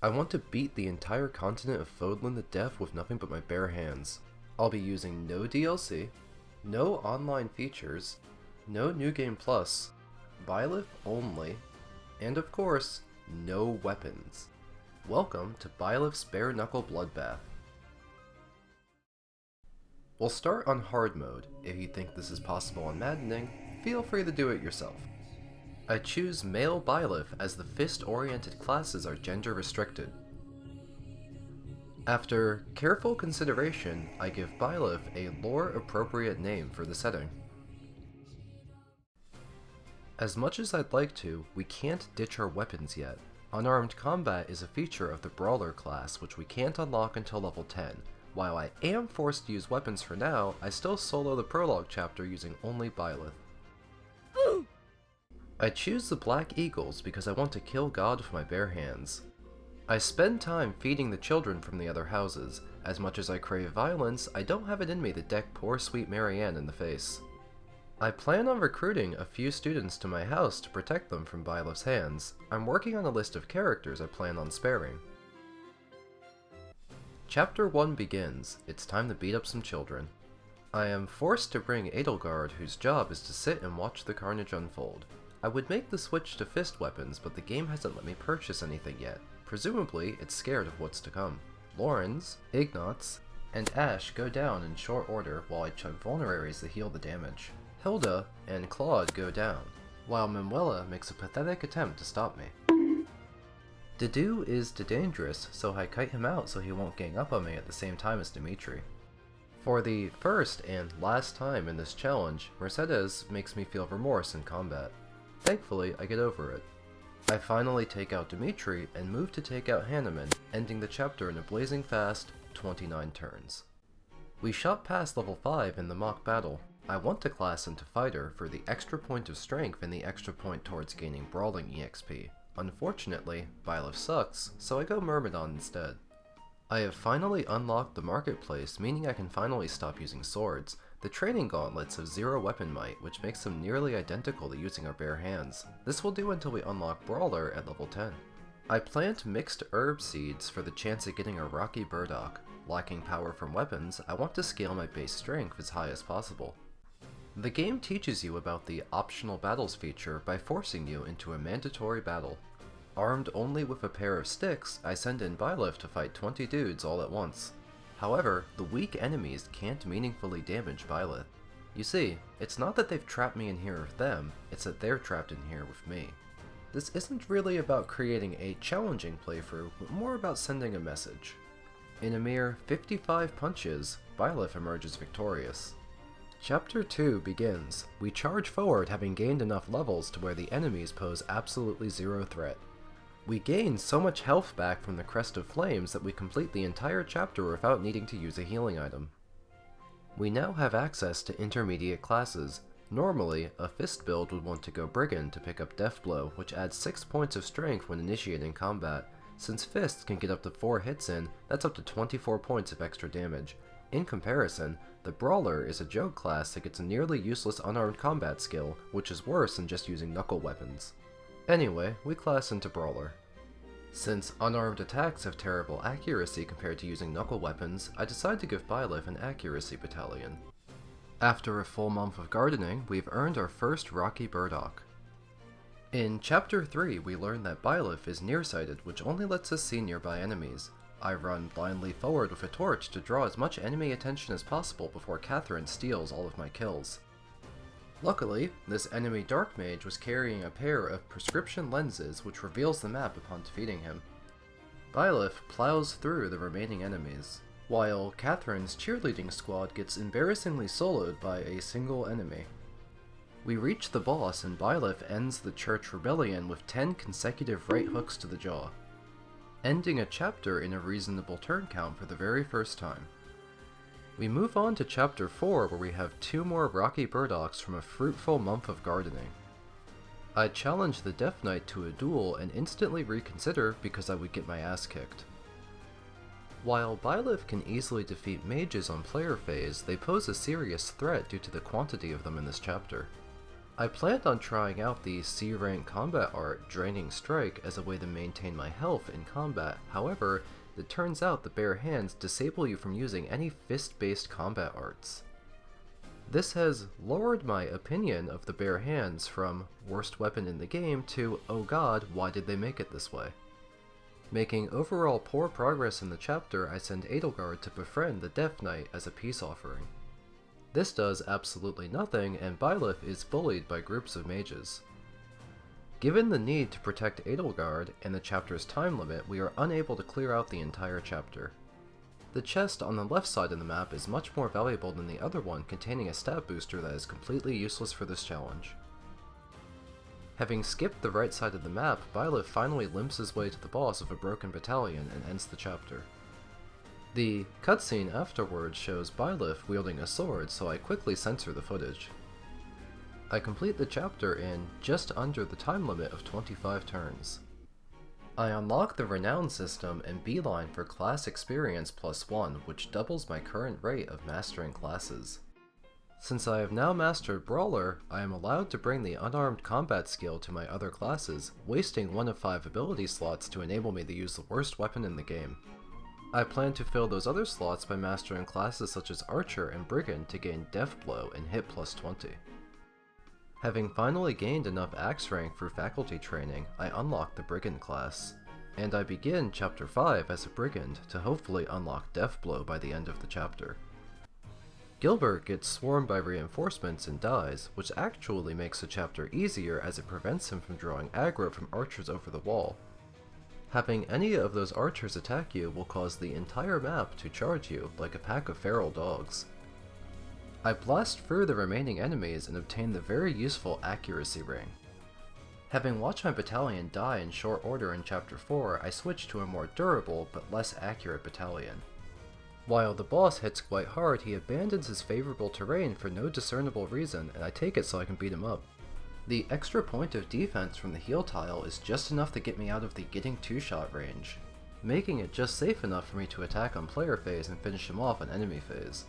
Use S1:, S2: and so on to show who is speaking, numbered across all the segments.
S1: I want to beat the entire continent of Fodlan to death with nothing but my bare hands. I'll be using no DLC, no online features, no New Game Plus, Byleth Only, and of course, no weapons. Welcome to Byleth's Bare Knuckle Bloodbath. We'll start on hard mode. If you think this is possible on Maddening, feel free to do it yourself. I choose male Byleth as the fist-oriented classes are gender restricted. After careful consideration, I give Byleth a lore-appropriate name for the setting. As much as I'd like to, we can't ditch our weapons yet. Unarmed Combat is a feature of the Brawler class which we can't unlock until level 10. While I am forced to use weapons for now, I still solo the Prologue chapter using only Byleth. I choose the Black Eagles because I want to kill God with my bare hands. I spend time feeding the children from the other houses. As much as I crave violence, I don't have it in me to deck poor sweet Marianne in the face. I plan on recruiting a few students to my house to protect them from Byleth's hands. I'm working on a list of characters I plan on sparing. Chapter 1 begins. It's time to beat up some children. I am forced to bring Edelgard, whose job is to sit and watch the carnage unfold. I would make the switch to fist weapons, but the game hasn't let me purchase anything yet. Presumably, it's scared of what's to come. Lorenz, Ignatz, and Ash go down in short order while I chug vulneraries to heal the damage. Hilda and Claude go down, while Manuela makes a pathetic attempt to stop me. Dedu is dangerous, so I kite him out so he won't gang up on me at the same time as Dimitri. For the first and last time in this challenge, Mercedes makes me feel remorse in combat. Thankfully, I get over it. I finally take out Dimitri and move to take out Hanneman, ending the chapter in a blazing fast 29 turns. We shot past level 5 in the mock battle. I want to class into fighter for the extra point of strength and the extra point towards gaining brawling EXP. Unfortunately, Byleth sucks, so I go Myrmidon instead. I have finally unlocked the marketplace, meaning I can finally stop using swords. The training gauntlets have 0 weapon might, which makes them nearly identical to using our bare hands. This will do until we unlock Brawler at level 10. I plant mixed herb seeds for the chance of getting a Rocky Burdock. Lacking power from weapons, I want to scale my base strength as high as possible. The game teaches you about the optional battles feature by forcing you into a mandatory battle. Armed only with a pair of sticks, I send in Byleth to fight 20 dudes all at once. However, the weak enemies can't meaningfully damage Byleth. You see, it's not that they've trapped me in here with them, it's that they're trapped in here with me. This isn't really about creating a challenging playthrough, but more about sending a message. In a mere 55 punches, Byleth emerges victorious. Chapter 2 begins. We charge forward having gained enough levels to where the enemies pose absolutely 0 threat. We gain so much health back from the Crest of Flames that we complete the entire chapter without needing to use a healing item. We now have access to intermediate classes. Normally, a fist build would want to go Brigand to pick up Death Blow, which adds 6 points of strength when initiating combat. Since fists can get up to 4 hits in, that's up to 24 points of extra damage. In comparison, the Brawler is a joke class that gets a nearly useless unarmed combat skill, which is worse than just using knuckle weapons. Anyway, we class into Brawler. Since unarmed attacks have terrible accuracy compared to using knuckle weapons, I decide to give Byleth an accuracy battalion. After a full month of gardening, we've earned our first Rocky Burdock. In Chapter 3, we learn that Byleth is nearsighted, which only lets us see nearby enemies. I run blindly forward with a torch to draw as much enemy attention as possible before Catherine steals all of my kills. Luckily, this enemy Dark Mage was carrying a pair of prescription lenses which reveals the map upon defeating him. Byleth plows through the remaining enemies, while Catherine's cheerleading squad gets embarrassingly soloed by a single enemy. We reach the boss and Byleth ends the Church Rebellion with 10 consecutive right hooks to the jaw, ending a chapter in a reasonable turn count for the very first time. We move on to Chapter 4 where we have 2 more Rocky Burdocks from a fruitful month of gardening. I challenge the Death Knight to a duel and instantly reconsider because I would get my ass kicked. While Byleth can easily defeat mages on player phase, they pose a serious threat due to the quantity of them in this chapter. I planned on trying out the C rank combat art Draining Strike as a way to maintain my health in combat, however, it turns out the bare hands disable you from using any fist-based combat arts. This has lowered my opinion of the bare hands from worst weapon in the game to oh god, why did they make it this way? Making overall poor progress in the chapter, I send Edelgard to befriend the Death Knight as a peace offering. This does absolutely nothing, and Byleth is bullied by groups of mages. Given the need to protect Edelgard and the chapter's time limit, we are unable to clear out the entire chapter. The chest on the left side of the map is much more valuable than the other one containing a stat booster that is completely useless for this challenge. Having skipped the right side of the map, Byleth finally limps his way to the boss of a broken battalion and ends the chapter. The cutscene afterwards shows Byleth wielding a sword, so I quickly censor the footage. I complete the chapter in just under the time limit of 25 turns. I unlock the Renown system and beeline for class experience +1, which doubles my current rate of mastering classes. Since I have now mastered Brawler, I am allowed to bring the Unarmed Combat skill to my other classes, wasting 1 of 5 ability slots to enable me to use the worst weapon in the game. I plan to fill those other slots by mastering classes such as Archer and Brigand to gain Death Blow and hit +20. Having finally gained enough axe rank through faculty training, I unlock the Brigand class, and I begin Chapter 5 as a Brigand to hopefully unlock Death Blow by the end of the chapter. Gilbert gets swarmed by reinforcements and dies, which actually makes the chapter easier as it prevents him from drawing aggro from archers over the wall. Having any of those archers attack you will cause the entire map to charge you like a pack of feral dogs. I blast through the remaining enemies and obtain the very useful accuracy ring. Having watched my battalion die in short order in Chapter 4, I switch to a more durable but less accurate battalion. While the boss hits quite hard, he abandons his favorable terrain for no discernible reason, and I take it so I can beat him up. The extra point of defense from the heal tile is just enough to get me out of the getting 2-shot range, making it just safe enough for me to attack on player phase and finish him off on enemy phase.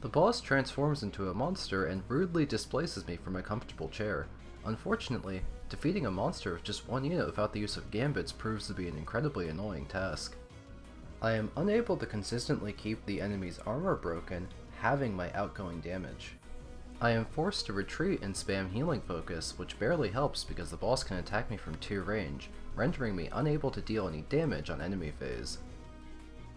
S1: The boss transforms into a monster and rudely displaces me from my comfortable chair. Unfortunately, defeating a monster with just one unit without the use of gambits proves to be an incredibly annoying task. I am unable to consistently keep the enemy's armor broken, halving my outgoing damage. I am forced to retreat and spam healing focus, which barely helps because the boss can attack me from 2 range, rendering me unable to deal any damage on enemy phase.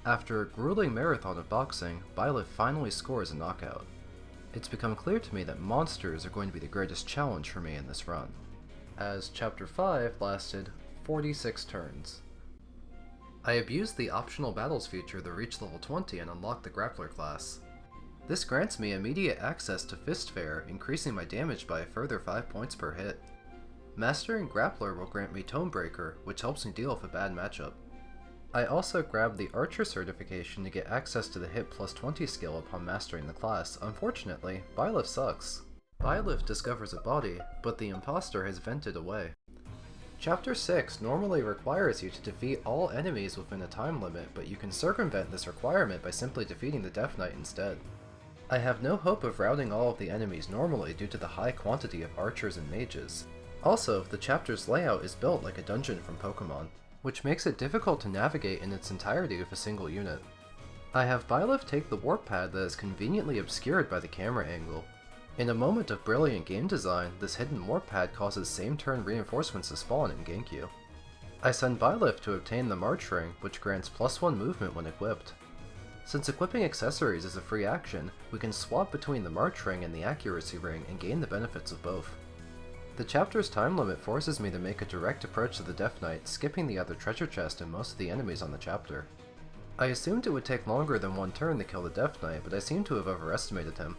S1: After a grueling marathon of boxing, Byleth finally scores a knockout. It's become clear to me that monsters are going to be the greatest challenge for me in this run, as Chapter 5 lasted 46 turns. I abused the optional battles feature to reach level 20 and unlock the Grappler class. This grants me immediate access to Fistfare, increasing my damage by a further 5 points per hit. Mastering Grappler will grant me Tonebreaker, which helps me deal with a bad matchup. I also grabbed the Archer certification to get access to the hit +20 skill upon mastering the class. Unfortunately, Byleth sucks. Byleth discovers a body, but the imposter has vented away. Chapter 6 normally requires you to defeat all enemies within a time limit, but you can circumvent this requirement by simply defeating the Death Knight instead. I have no hope of routing all of the enemies normally due to the high quantity of archers and mages. Also, the chapter's layout is built like a dungeon from Pokemon, which makes it difficult to navigate in its entirety with a single unit. I have Byleth take the warp pad that is conveniently obscured by the camera angle. In a moment of brilliant game design, this hidden warp pad causes same turn reinforcements to spawn and gank you. I send Byleth to obtain the March Ring, which grants +1 movement when equipped. Since equipping accessories is a free action, we can swap between the March Ring and the Accuracy Ring and gain the benefits of both. The chapter's time limit forces me to make a direct approach to the Death Knight, skipping the other treasure chest and most of the enemies on the chapter. I assumed it would take longer than 1 turn to kill the Death Knight, but I seem to have overestimated him.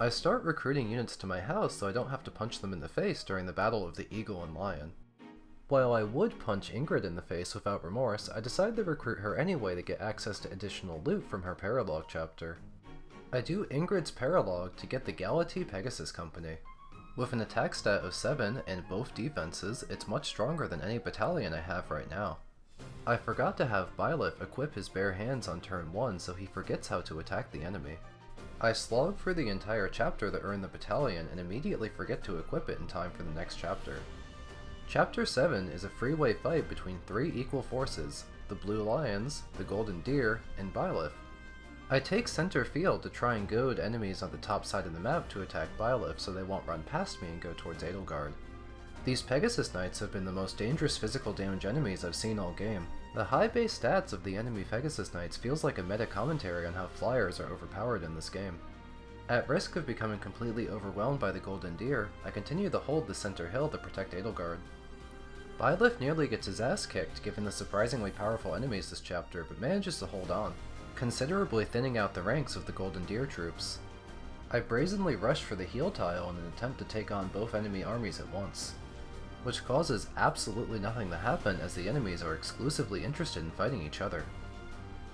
S1: I start recruiting units to my house so I don't have to punch them in the face during the battle of the Eagle and Lion. While I would punch Ingrid in the face without remorse, I decide to recruit her anyway to get access to additional loot from her Paralogue chapter. I do Ingrid's Paralogue to get the Galatea Pegasus Company. With an attack stat of 7 and both defenses, it's much stronger than any battalion I have right now. I forgot to have Byleth equip his bare hands on turn 1 so he forgets how to attack the enemy. I slog through the entire chapter to earn the battalion and immediately forget to equip it in time for the next chapter. Chapter 7 is a freeway fight between 3 equal forces, the Blue Lions, the Golden Deer, and Byleth. I take center field to try and goad enemies on the top side of the map to attack Byleth so they won't run past me and go towards Edelgard. These Pegasus Knights have been the most dangerous physical damage enemies I've seen all game. The high base stats of the enemy Pegasus Knights feels like a meta commentary on how flyers are overpowered in this game. At risk of becoming completely overwhelmed by the Golden Deer, I continue to hold the center hill to protect Edelgard. Byleth nearly gets his ass kicked given the surprisingly powerful enemies this chapter, but manages to hold on, considerably thinning out the ranks of the Golden Deer troops. I brazenly rush for the heal tile in an attempt to take on both enemy armies at once, which causes absolutely nothing to happen as the enemies are exclusively interested in fighting each other.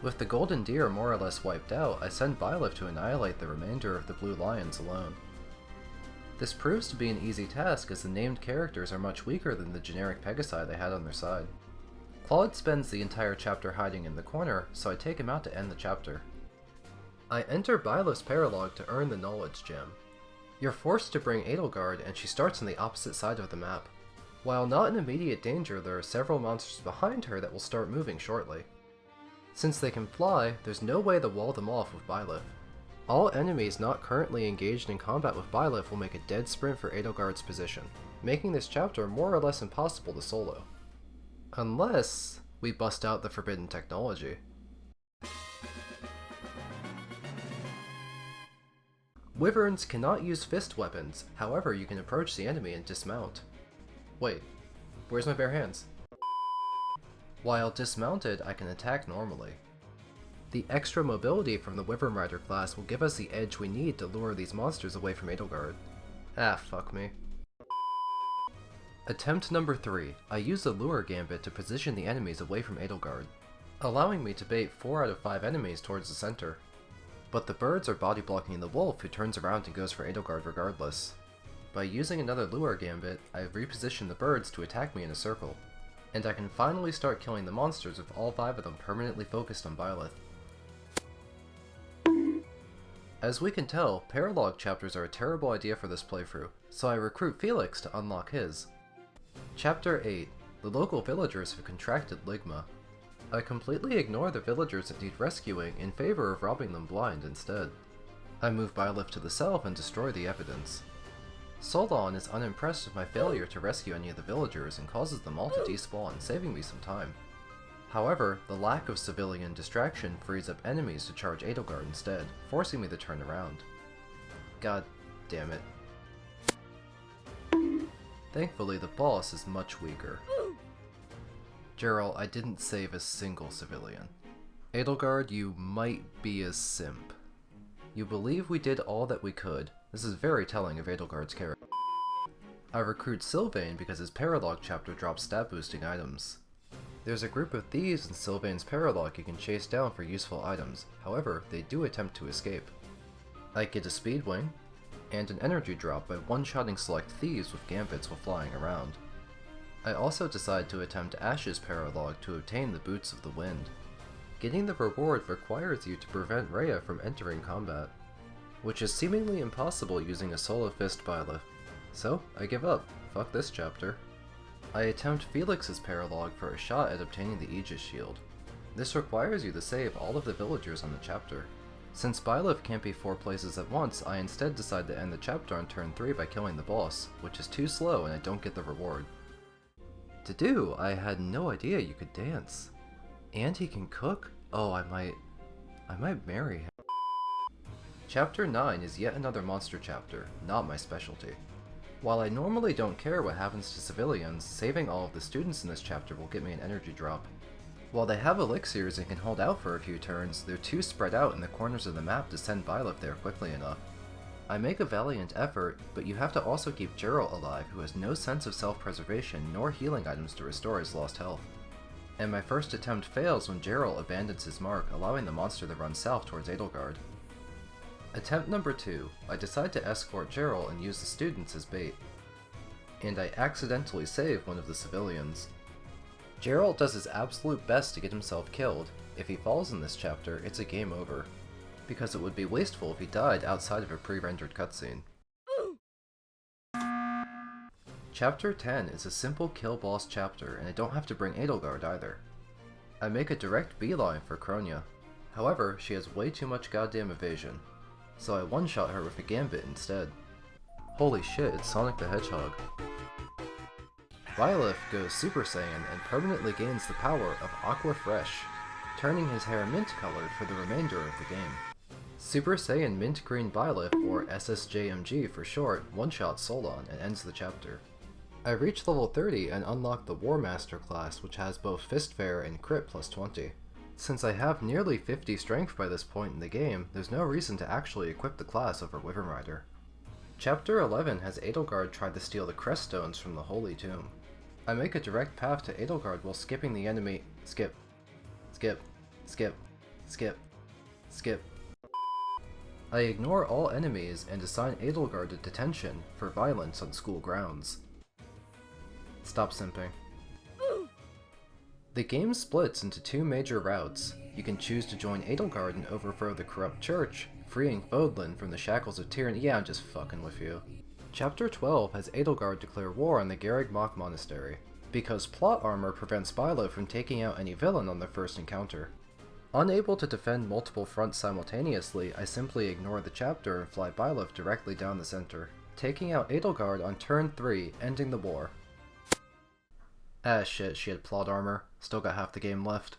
S1: With the Golden Deer more or less wiped out, I send Byleth to annihilate the remainder of the Blue Lions alone. This proves to be an easy task as the named characters are much weaker than the generic Pegasi they had on their side. Claude spends the entire chapter hiding in the corner, so I take him out to end the chapter. I enter Byleth's Paralogue to earn the Knowledge Gem. You're forced to bring Edelgard and she starts on the opposite side of the map. While not in immediate danger, there are several monsters behind her that will start moving shortly. Since they can fly, there's no way to wall them off with Byleth. All enemies not currently engaged in combat with Byleth will make a dead sprint for Edelgard's position, making this chapter more or less impossible to solo. Unless we bust out the forbidden technology. Wyverns cannot use fist weapons, however you can approach the enemy and dismount. Wait, where's my bare hands? While dismounted, I can attack normally. The extra mobility from the Wyvern Rider class will give us the edge we need to lure these monsters away from Edelgard. Ah, fuck me. Attempt number 3. I use the Lure Gambit to position the enemies away from Edelgard, allowing me to bait 4 out of 5 enemies towards the center. But the birds are body blocking the wolf who turns around and goes for Edelgard regardless. By using another Lure Gambit, I have repositioned the birds to attack me in a circle, and I can finally start killing the monsters with all 5 of them permanently focused on Byleth. As we can tell, Paralogue chapters are a terrible idea for this playthrough, so I recruit Felix to unlock his. Chapter 8. The local villagers have contracted Ligma. I completely ignore the villagers that need rescuing in favor of robbing them blind instead. I move Byleth to the south and destroy the evidence. Solon is unimpressed with my failure to rescue any of the villagers and causes them all to despawn, saving me some time. However, the lack of civilian distraction frees up enemies to charge Edelgard instead, forcing me to turn around. God damn it. Thankfully, the boss is much weaker. Geralt, I didn't save a single civilian. Edelgard, you might be a simp. You believe we did all that we could. This is very telling of Edelgard's character. I recruit Sylvain because his Paralogue chapter drops stat boosting items. There's a group of thieves in Sylvain's Paralogue you can chase down for useful items, however, they do attempt to escape. I get a speed wing, and an energy drop by one-shotting select thieves with gambits while flying around. I also decide to attempt Ash's Paralogue to obtain the Boots of the Wind. Getting the reward requires you to prevent Rhea from entering combat, which is seemingly impossible using a solo fist Byleth. So, I give up. Fuck this chapter. I attempt Felix's Paralogue for a shot at obtaining the Aegis Shield. This requires you to save all of the villagers on the chapter. Since Byleth can't be 4 places at once, I instead decide to end the chapter on turn 3 by killing the boss, which is too slow and I don't get the reward. To do, I had no idea you could dance. And he can cook? Oh, I might marry him. Chapter 9 is yet another monster chapter, not my specialty. While I normally don't care what happens to civilians, saving all of the students in this chapter will get me an energy drop. While they have elixirs and can hold out for a few turns, they're too spread out in the corners of the map to send Byleth there quickly enough. I make a valiant effort, but you have to also keep Geralt alive, who has no sense of self-preservation nor healing items to restore his lost health. And my first attempt fails when Geralt abandons his mark, allowing the monster to run south towards Edelgard. Attempt number 2, I decide to escort Geralt and use the students as bait. And I accidentally save one of the civilians. Geralt does his absolute best to get himself killed. If he falls in this chapter, it's a game over. because it would be wasteful if he died outside of a pre-rendered cutscene. Chapter 10 is a simple kill boss chapter, and I don't have to bring Edelgard either. I make a direct beeline for Kronia. However, she has way too much goddamn evasion, so I one-shot her with a gambit instead. Holy shit, it's Sonic the Hedgehog. Byleth goes Super Saiyan and permanently gains the power of Aqua Fresh, turning his hair mint-colored for the remainder of the game. Super Saiyan Mint Green Byleth, or SSJMG for short, one-shots Solon and ends the chapter. I reach level 30 and unlock the War Master class, which has both Fistfare and Crit plus 20. Since I have nearly 50 strength by this point in the game, there's no reason to actually equip the class over Wyvern Rider. Chapter 11 has Edelgard try to steal the Crest Stones from the Holy Tomb. I make a direct path to Edelgard while skipping the enemy. Skip. Skip. Skip. Skip. Skip. I ignore all enemies and assign Edelgard to detention for violence on school grounds. Stop simping. The game splits into two major routes. You can choose to join Edelgard and overthrow the corrupt church, freeing Fodlan from the shackles of tyranny. Yeah, I'm just fucking with you. Chapter 12 has Edelgard declare war on the Garreg Mach Monastery, because plot armor prevents Byleth from taking out any villain on their first encounter. Unable to defend multiple fronts simultaneously, I simply ignore the chapter and fly Byleth directly down the center, taking out Edelgard on turn 3, ending the war. Ah shit, she had plot armor. Still got half the game left.